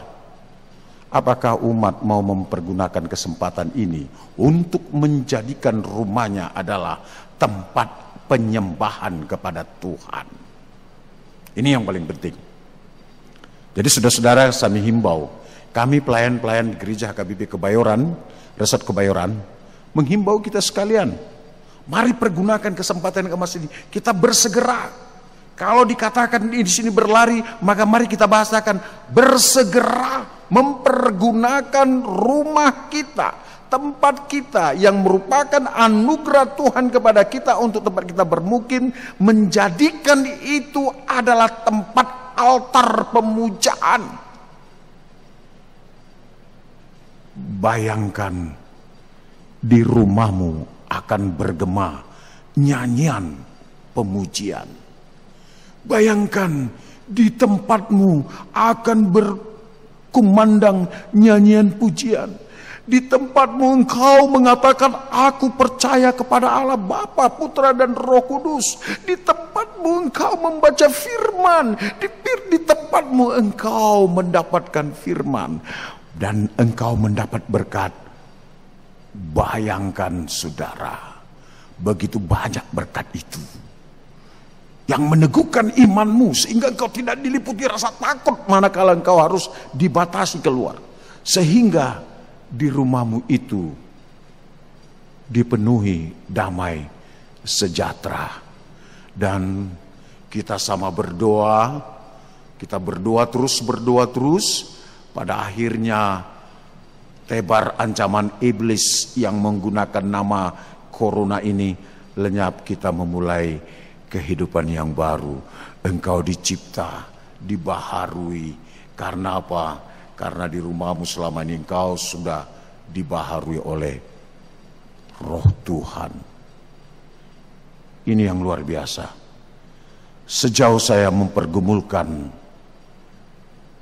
apakah umat mau mempergunakan kesempatan ini untuk menjadikan rumahnya adalah tempat penyembahan kepada Tuhan. Ini yang paling penting. Jadi saudara-saudara, kami himbau, kami pelayan-pelayan gereja HKBP Kebayoran, Resort Kebayoran, menghimbau kita sekalian, mari pergunakan kesempatan yang emas ini. Kita bersegera. Kalau dikatakan di sini berlari, maka mari kita bahasakan bersegera mempergunakan rumah kita, tempat kita yang merupakan anugerah Tuhan kepada kita untuk tempat kita bermukim, menjadikan itu adalah tempat altar pemujaan. Bayangkan di rumahmu akan bergema nyanyian pemujian. Bayangkan di tempatmu akan berkumandang nyanyian pujian. Di tempatmu engkau mengatakan, aku percaya kepada Allah Bapa, Putra dan Roh Kudus. Di tempatmu engkau membaca firman. Di tempatmu engkau mendapatkan firman. Dan engkau mendapat berkat. Bayangkan saudara, begitu banyak berkat itu yang meneguhkan imanmu sehingga engkau tidak diliputi rasa takut manakala engkau harus dibatasi keluar, sehingga di rumahmu itu dipenuhi damai sejahtera. Dan kita sama berdoa, kita berdoa terus, pada akhirnya tebar ancaman iblis yang menggunakan nama corona ini lenyap, kita memulai kehidupan yang baru. Engkau dicipta, dibaharui. Karena apa? Karena di rumahmu selama ini engkau sudah dibaharui oleh Roh Tuhan. Ini yang luar biasa. Sejauh saya mempergumulkan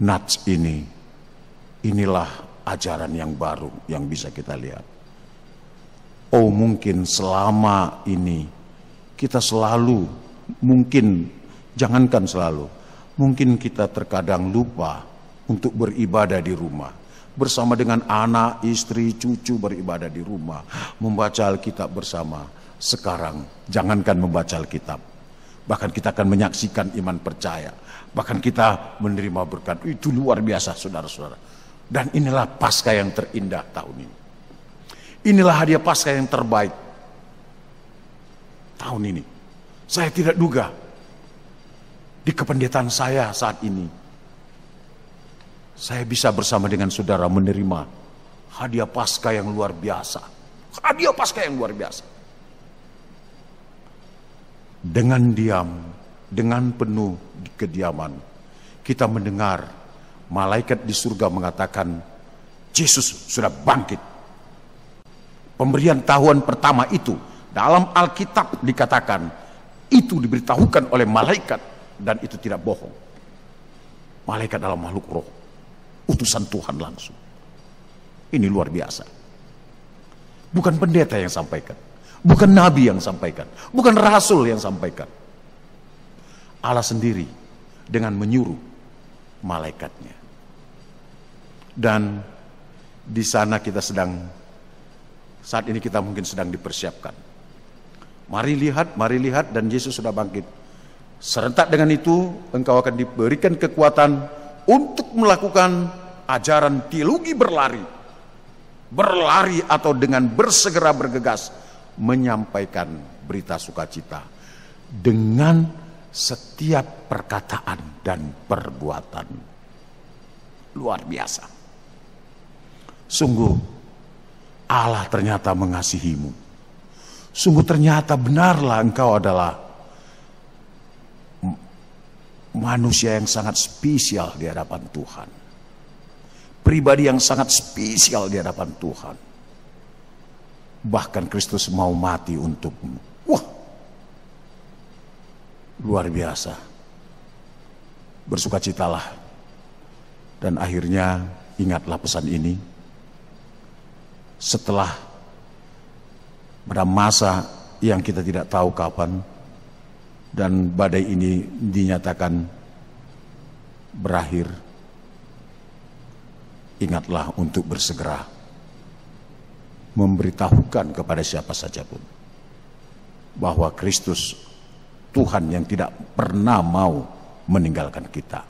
nats ini, inilah ajaran yang baru yang bisa kita lihat. Oh, mungkin selama ini kita selalu, mungkin jangankan selalu, mungkin kita terkadang lupa untuk beribadah di rumah. Bersama dengan anak, istri, cucu beribadah di rumah. Membaca Alkitab bersama. Sekarang jangankan membaca Alkitab, bahkan kita akan menyaksikan iman percaya. Bahkan kita menerima berkat. Itu luar biasa saudara-saudara. Dan inilah Paskah yang terindah tahun ini. Inilah hadiah Paskah yang terbaik tahun ini. Saya tidak duga di kependetaan saya saat ini, saya bisa bersama dengan saudara menerima hadiah Paskah yang luar biasa. Hadiah Paskah yang luar biasa. Dengan diam, dengan penuh kediaman, kita mendengar malaikat di surga mengatakan, Yesus sudah bangkit. Pemberitahuan pertama itu dalam Alkitab dikatakan, itu diberitahukan oleh malaikat, dan itu tidak bohong. Malaikat adalah makhluk roh, utusan Tuhan langsung. Ini luar biasa. Bukan pendeta yang sampaikan, bukan nabi yang sampaikan, bukan rasul yang sampaikan. Allah sendiri dengan menyuruh malaikatnya. Dan di sana kita saat ini kita mungkin sedang dipersiapkan. Mari lihat, dan Yesus sudah bangkit. Serentak dengan itu, engkau akan diberikan kekuatan untuk melakukan ajaran teologi berlari atau dengan bersegera bergegas menyampaikan berita sukacita dengan setiap perkataan dan perbuatan. Luar biasa. Sungguh Allah ternyata mengasihimu. Sungguh ternyata benarlah engkau adalah manusia yang sangat spesial di hadapan Tuhan. Pribadi yang sangat spesial di hadapan Tuhan. Bahkan Kristus mau mati untukmu. Wah, luar biasa. Bersukacitalah. Dan akhirnya ingatlah pesan ini. Setelah pada masa yang kita tidak tahu kapan, dan badai ini dinyatakan berakhir, ingatlah untuk bersegera memberitahukan kepada siapa saja pun bahwa Kristus Tuhan yang tidak pernah mau meninggalkan kita,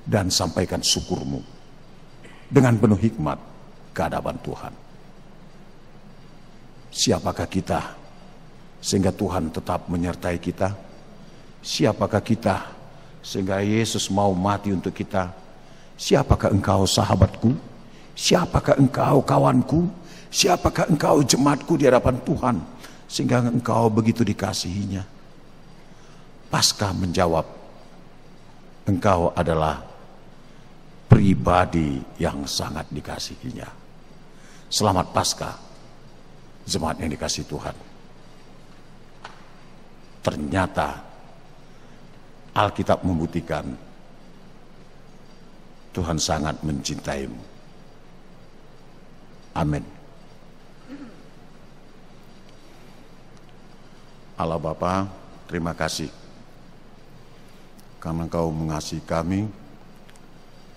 dan sampaikan syukurmu dengan penuh hikmat ke hadapan Tuhan. Siapakah kita sehingga Tuhan tetap menyertai kita? Siapakah kita sehingga Yesus mau mati untuk kita? Siapakah engkau sahabatku? Siapakah engkau kawanku? Siapakah engkau jemaatku di hadapan Tuhan sehingga engkau begitu dikasihinya? Paskah menjawab, engkau adalah pribadi yang sangat dikasihinya. Selamat Paskah, jemaat yang dikasihi Tuhan. Ternyata Alkitab membuktikan Tuhan sangat mencintaimu. Amin. Allah Bapa, terima kasih karena Engkau mengasihi kami,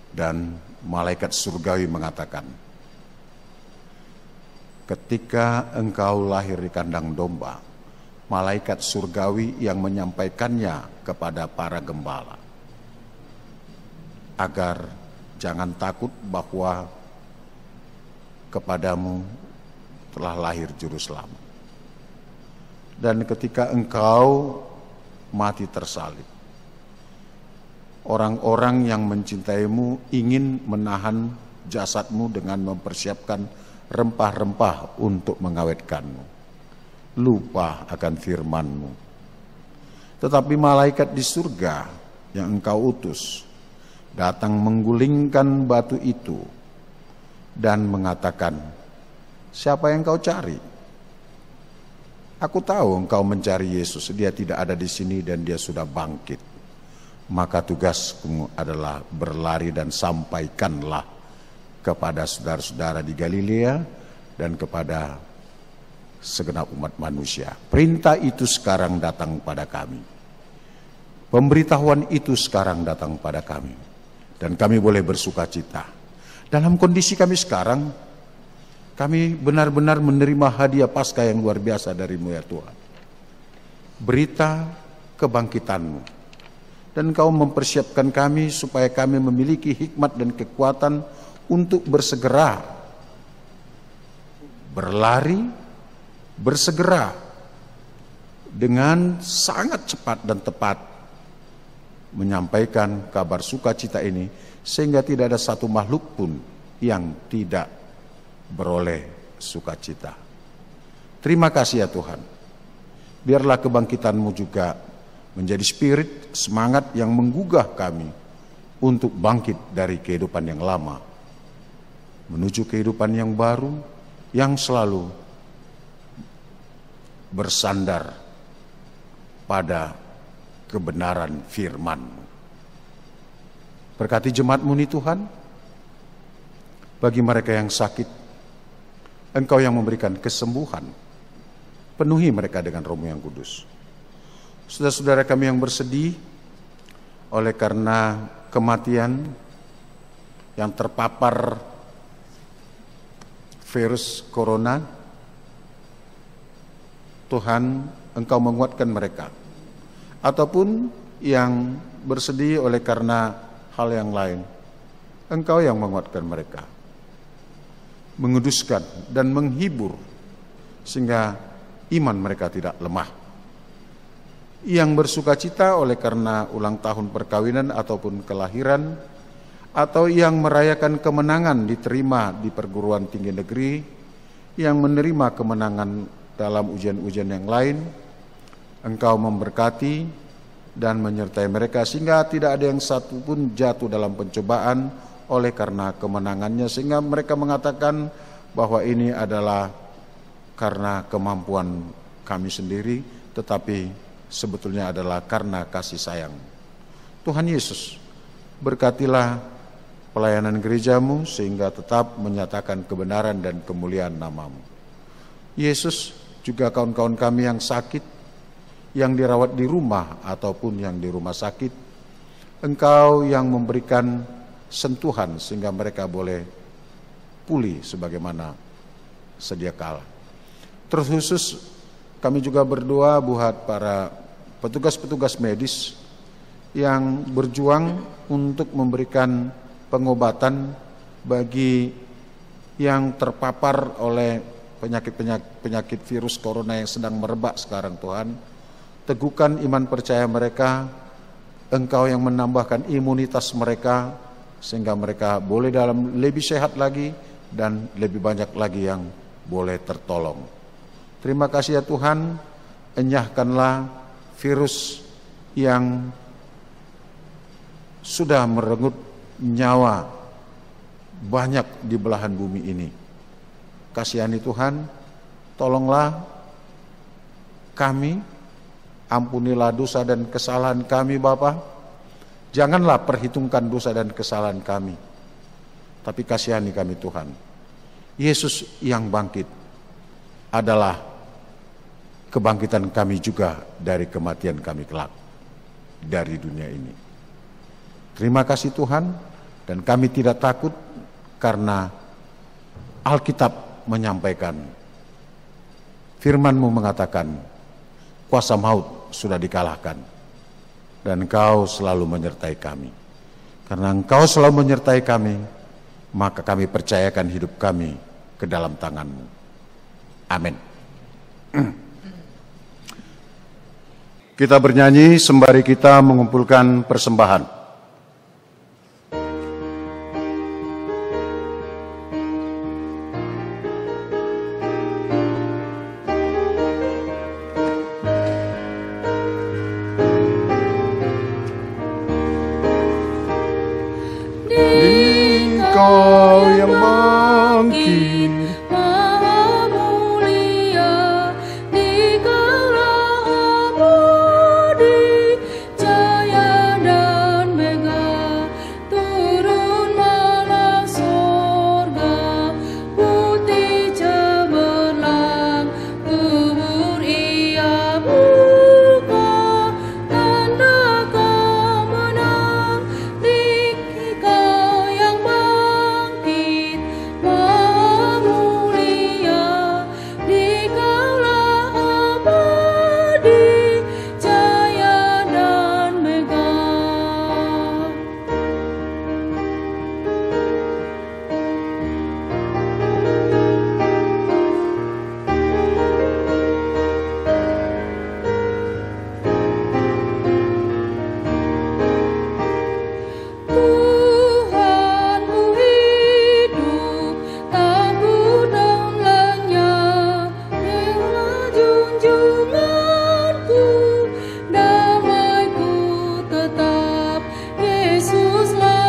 dan malaikat surgawi mengatakan, ketika engkau lahir di kandang domba, malaikat surgawi yang menyampaikannya kepada para gembala, agar jangan takut bahwa kepadamu telah lahir juru selamat. Dan ketika engkau mati tersalib, orang-orang yang mencintaimu ingin menahan jasadmu dengan mempersiapkan rempah-rempah untuk mengawetkanmu. Lupa akan firman-Mu. Tetapi malaikat di surga yang engkau utus datang menggulingkan batu itu dan mengatakan, siapa yang kau cari? Aku tahu engkau mencari Yesus, dia tidak ada di sini dan dia sudah bangkit. Maka tugasmu adalah berlari dan sampaikanlah kepada saudara-saudara di Galilea dan kepada segenap umat manusia. Perintah itu sekarang datang pada kami. Pemberitahuan itu sekarang datang pada kami. Dan kami boleh bersukacita. Dalam kondisi kami sekarang, kami benar-benar menerima hadiah Paskah yang luar biasa dari-Mu ya Tuhan. Berita kebangkitan-Mu. Dan Engkau mempersiapkan kami supaya kami memiliki hikmat dan kekuatan untuk bersegera berlari, bersegera dengan sangat cepat dan tepat menyampaikan kabar sukacita ini, sehingga tidak ada satu makhluk pun yang tidak beroleh sukacita. Terima kasih ya Tuhan. Biarlah kebangkitan-Mu juga menjadi spirit, semangat yang menggugah kami untuk bangkit dari kehidupan yang lama, menuju kehidupan yang baru, yang selalu bersandar pada kebenaran firman-Mu. Berkati jemaat-Mu nih Tuhan. Bagi mereka yang sakit, Engkau yang memberikan kesembuhan. Penuhi mereka dengan Roh-Mu yang kudus. Saudara-saudara kami yang bersedih oleh karena kematian yang terpapar virus corona, Tuhan, Engkau menguatkan mereka. Ataupun yang bersedih oleh karena hal yang lain, Engkau yang menguatkan mereka, menguduskan dan menghibur sehingga iman mereka tidak lemah. Yang bersukacita oleh karena ulang tahun perkawinan ataupun kelahiran, atau yang merayakan kemenangan diterima di perguruan tinggi negeri, yang menerima kemenangan dalam ujian-ujian yang lain, Engkau memberkati dan menyertai mereka sehingga tidak ada yang satu pun jatuh dalam pencobaan oleh karena kemenangannya, sehingga mereka mengatakan bahwa ini adalah karena kemampuan kami sendiri, tetapi sebetulnya adalah karena kasih sayang. Tuhan Yesus, berkatilah pelayanan gereja-Mu sehingga tetap menyatakan kebenaran dan kemuliaan nama-Mu. Yesus, juga kawan-kawan kami yang sakit, yang dirawat di rumah ataupun yang di rumah sakit, Engkau yang memberikan sentuhan sehingga mereka boleh pulih sebagaimana sedia kala. Terkhusus kami juga berdoa buat para petugas-petugas medis yang berjuang untuk memberikan pengobatan bagi yang terpapar oleh penyakit virus corona yang sedang merebak sekarang. Tuhan, teguhkan iman percaya mereka, Engkau yang menambahkan imunitas mereka sehingga mereka boleh dalam lebih sehat lagi dan lebih banyak lagi yang boleh tertolong. Terima kasih ya Tuhan, enyahkanlah virus yang sudah merenggut nyawa banyak di belahan bumi ini. Kasihani Tuhan, tolonglah kami, ampunilah dosa dan kesalahan kami Bapa. Janganlah perhitungkan dosa dan kesalahan kami, tapi kasihani kami Tuhan. Yesus yang bangkit adalah kebangkitan kami juga dari kematian kami kelak dari dunia ini. Terima kasih Tuhan, dan kami tidak takut karena Alkitab menyampaikan, firman-Mu mengatakan kuasa maut sudah dikalahkan dan Engkau selalu menyertai kami. Karena Engkau selalu menyertai kami, maka kami percayakan hidup kami ke dalam tangan-Mu. Amin. Kita bernyanyi sembari kita mengumpulkan persembahan. Jaya dan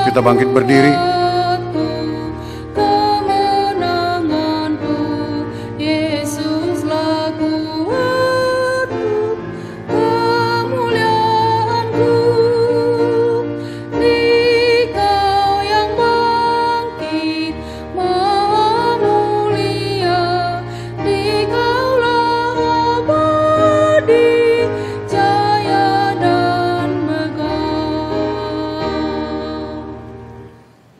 Kita bangkit berdiri.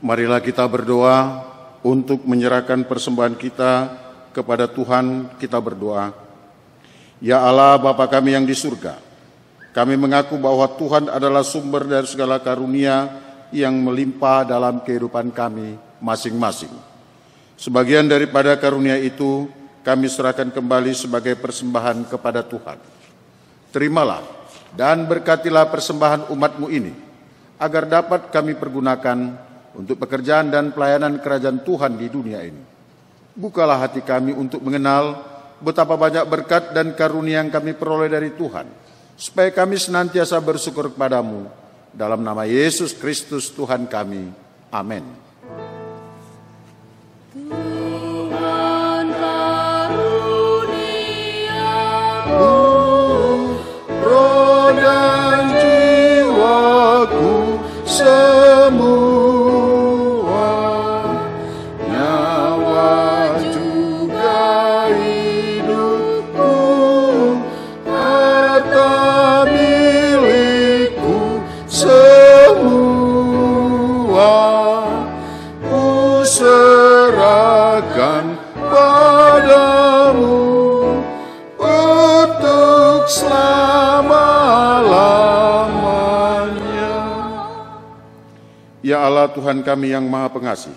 Marilah kita berdoa untuk menyerahkan persembahan kita kepada Tuhan. Kita berdoa. Ya Allah, Bapa kami yang di surga, kami mengaku bahwa Tuhan adalah sumber dari segala karunia yang melimpah dalam kehidupan kami masing-masing. Sebagian daripada karunia itu kami serahkan kembali sebagai persembahan kepada Tuhan. Terimalah dan berkatilah persembahan umat-Mu ini, agar dapat kami pergunakan untuk pekerjaan dan pelayanan kerajaan Tuhan di dunia ini. Bukalah hati kami untuk mengenal betapa banyak berkat dan karunia yang kami peroleh dari Tuhan, supaya kami senantiasa bersyukur kepadamu. Dalam nama Yesus Kristus Tuhan kami. Amin. Tuhan karuniamu, roh dan jiwaku semua, Ya Allah Tuhan kami yang Maha Pengasih,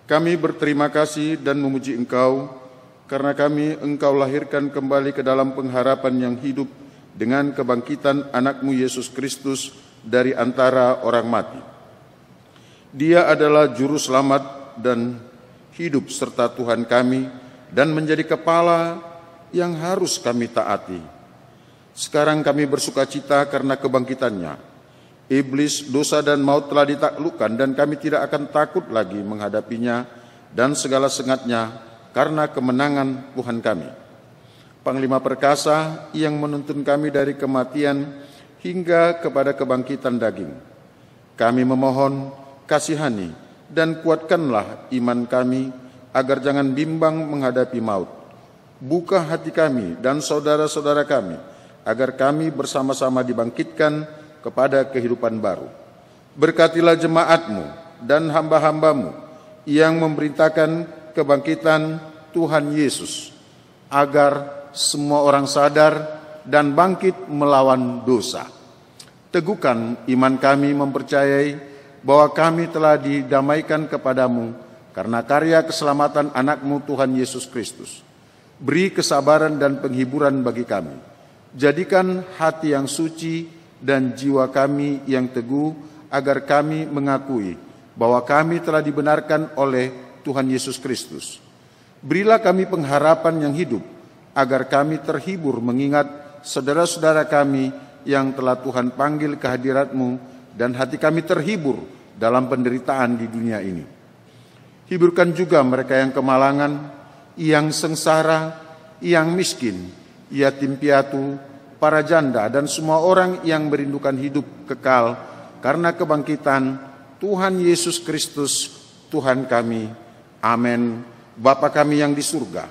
kami berterima kasih dan memuji Engkau karena Engkau lahirkan kembali ke dalam pengharapan yang hidup dengan kebangkitan anak-Mu Yesus Kristus dari antara orang mati. Dia adalah juru selamat dan hidup serta Tuhan kami dan menjadi kepala yang harus kami taati. Sekarang kami bersukacita karena kebangkitannya. Iblis, dosa dan maut telah ditaklukkan dan kami tidak akan takut lagi menghadapinya dan segala sengatnya karena kemenangan Tuhan kami. Panglima perkasa yang menuntun kami dari kematian hingga kepada kebangkitan daging. Kami memohon kasihani dan kuatkanlah iman kami agar jangan bimbang menghadapi maut. Buka hati kami dan saudara-saudara kami agar kami bersama-sama dibangkitkan kepada kehidupan baru. Berkatilah jemaat-Mu dan hamba-hamba-Mu yang memerintahkan kebangkitan Tuhan Yesus, agar semua orang sadar dan bangkit melawan dosa. Teguhkan iman kami mempercayai bahwa kami telah didamaikan kepadamu karena karya keselamatan anak-Mu Tuhan Yesus Kristus. Beri kesabaran dan penghiburan bagi kami. Jadikan hati yang suci dan jiwa kami yang teguh agar kami mengakui bahwa kami telah dibenarkan oleh Tuhan Yesus Kristus. Berilah kami pengharapan yang hidup agar kami terhibur mengingat saudara-saudara kami yang telah Tuhan panggil ke hadirat-Mu dan hati kami terhibur dalam penderitaan di dunia ini. Hiburkan juga mereka yang kemalangan, yang sengsara, yang miskin, yatim piatu, para janda, dan semua orang yang merindukan hidup kekal karena kebangkitan Tuhan Yesus Kristus, Tuhan kami. Amin. Bapa kami yang di surga,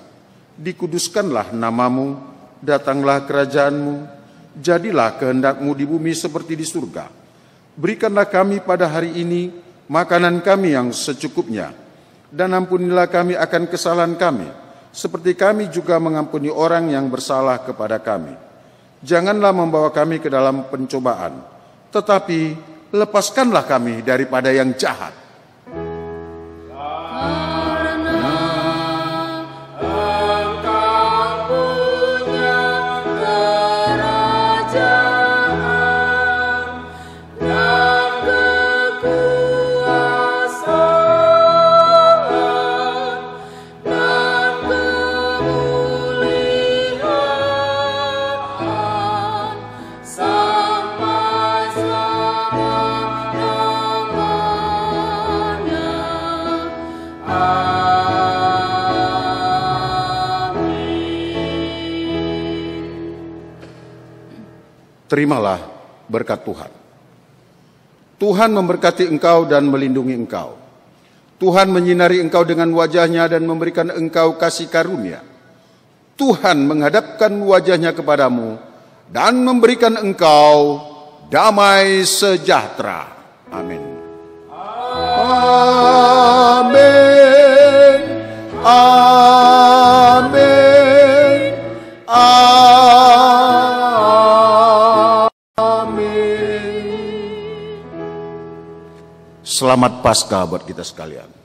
dikuduskanlah nama-Mu, datanglah kerajaan-Mu, jadilah kehendak-Mu di bumi seperti di surga. Berikanlah kami pada hari ini makanan kami yang secukupnya, dan ampunilah kami akan kesalahan kami, seperti kami juga mengampuni orang yang bersalah kepada kami. Janganlah membawa kami ke dalam pencobaan, tetapi lepaskanlah kami daripada yang jahat. Sampai terimalah berkat Tuhan. Tuhan memberkati engkau dan melindungi engkau. Tuhan menyinari engkau dengan wajah-Nya dan memberikan engkau kasih karunia. Tuhan menghadapkan wajah-Nya kepadamu dan memberikan engkau damai sejahtera. Amin. Amin. Amin. Amin. Selamat Paskah buat kita sekalian.